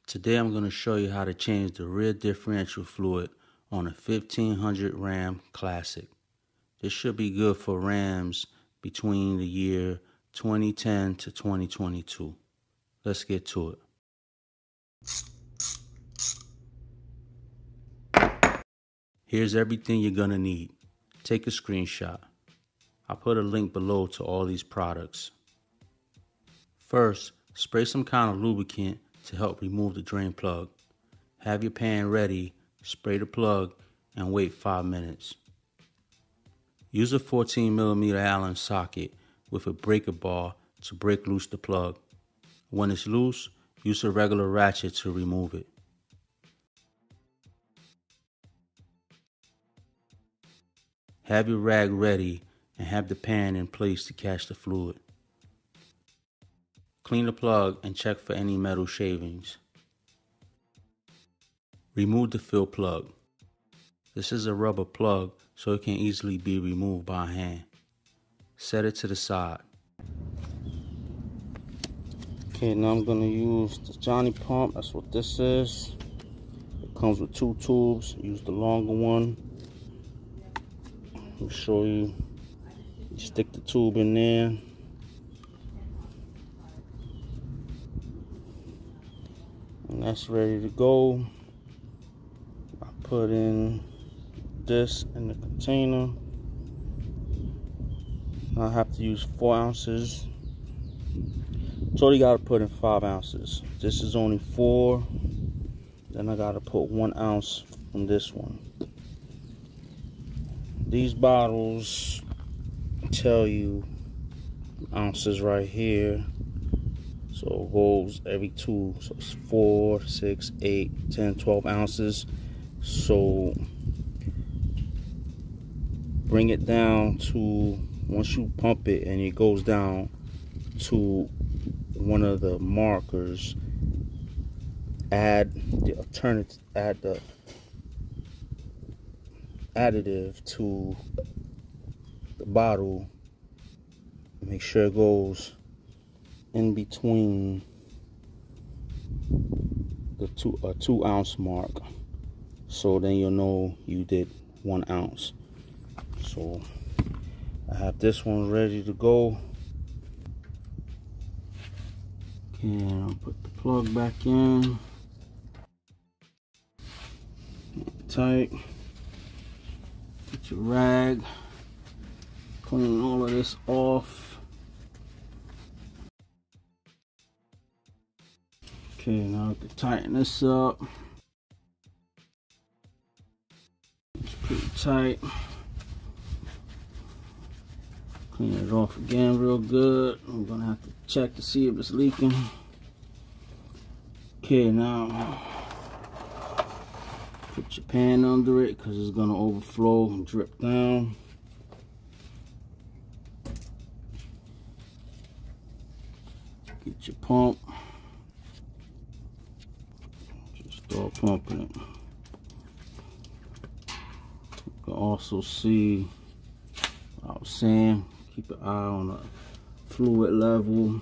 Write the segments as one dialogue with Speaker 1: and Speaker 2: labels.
Speaker 1: Today I'm going to show you how to change the rear differential fluid on a 1500 Ram Classic. This should be good for Rams between the year 2010 to 2022. Let's get to it. Here's everything you're going to need. Take a screenshot. I'll put a link below to all these products. First, spray some kind of lubricant to help remove the drain plug. Have your pan ready, spray the plug, and wait 5 minutes. Use a 14mm Allen socket with a breaker bar to break loose the plug. When it's loose, use a regular ratchet to remove it. Have your rag ready and have the pan in place to catch the fluid. Clean the plug and check for any metal shavings. Remove the fill plug. This is a rubber plug, so it can easily be removed by hand. Set it to the side. Okay, now I'm going to use the Johnny pump. That's what this is. It comes with 2 tubes. Use the longer one. I'll show you. You stick the tube in there. And that's ready to go. I put in this in the container. I have to use 4 ounces. So you gotta put in 5 ounces. This is only 4. Then I gotta put 1 ounce from this one. These bottles tell you ounces right here. So it goes every 2, so it's 4, 6, 8, 10, 12 ounces. So bring it down to, once you pump it and it goes down to one of the markers, add the additive to the bottle. Make sure it goes in between the 2 ounce mark, so then you'll know you did 1 ounce. So I have this one ready to go. Okay, I'll put the plug back in. Tight. Get your rag. Clean all of this off. Okay, now to tighten this up. It's pretty tight. Clean it off again real good. I'm gonna have to check to see if it's leaking. Okay, now put your pan under it because it's gonna overflow and drip down. Get your pump. Start pumping it. You can also see what I was saying. Keep an eye on the fluid level.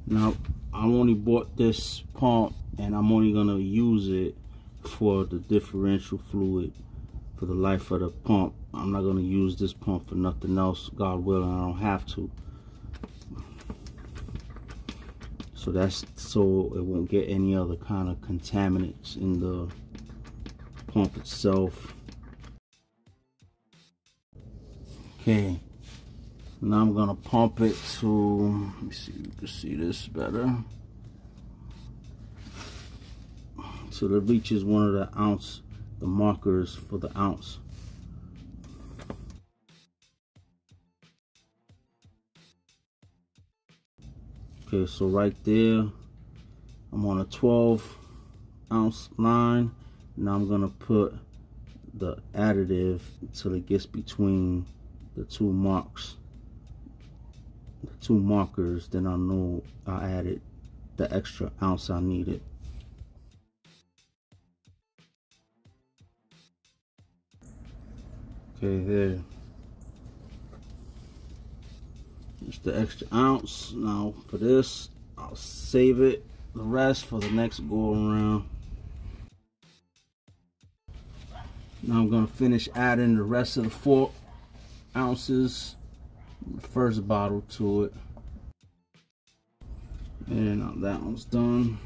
Speaker 1: Now, I only bought this pump and I'm only gonna use it for the differential fluid for the life of the pump. I'm not gonna use this pump for nothing else, God willing. I don't have to. So that's so it won't get any other kind of contaminants in the pump itself. Okay, now I'm gonna pump it to, let me see if you can see this better, so it reaches one of the markers for the ounce. Okay, so right there, I'm on a 12 ounce line. Now I'm gonna put the additive until it gets between the 2 markers. Then I know I added the extra ounce I needed. Okay, there. Just the extra ounce. Now for this, I'll save it, the rest for the next go around. Now I'm gonna finish adding the rest of the 4 ounces, the first bottle to it. And now that one's done.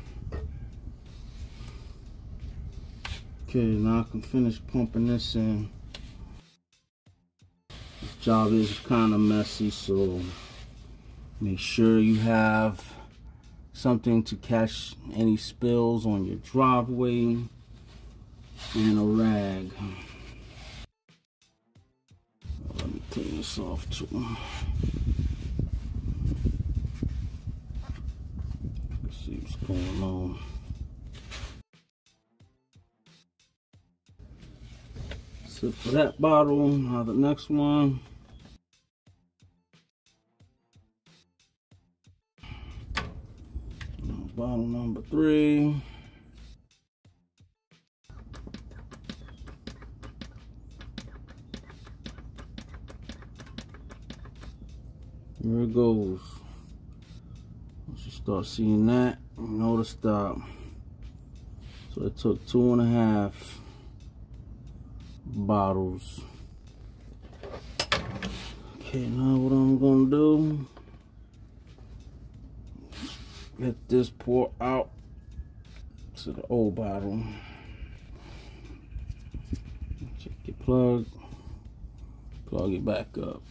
Speaker 1: Okay, now I can finish pumping this in. This job is kind of messy, so make sure you have something to catch any spills on your driveway and a rag. Let me clean this off too. Let's see what's going on. So for that bottle, now the next one. Bottle number 3. Here it goes. Once you start seeing that, you know to stop. So it took 2.5 bottles. Okay, now what I'm gonna do, get this pour out to the old bottle. Check your plug, plug it back up.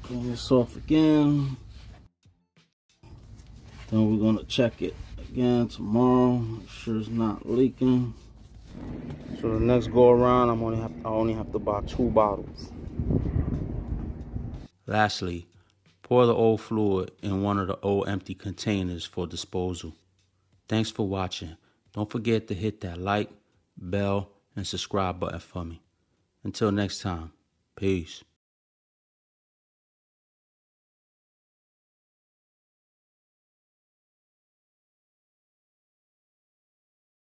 Speaker 1: Clean this off again. Then we're gonna check it again tomorrow. Make sure it's not leaking. So the next go around, I only have to buy 2 bottles. Lastly, pour the old fluid in one of the old empty containers for disposal. Thanks for watching. Don't forget to hit that like, bell, and subscribe button for me. Until next time, peace.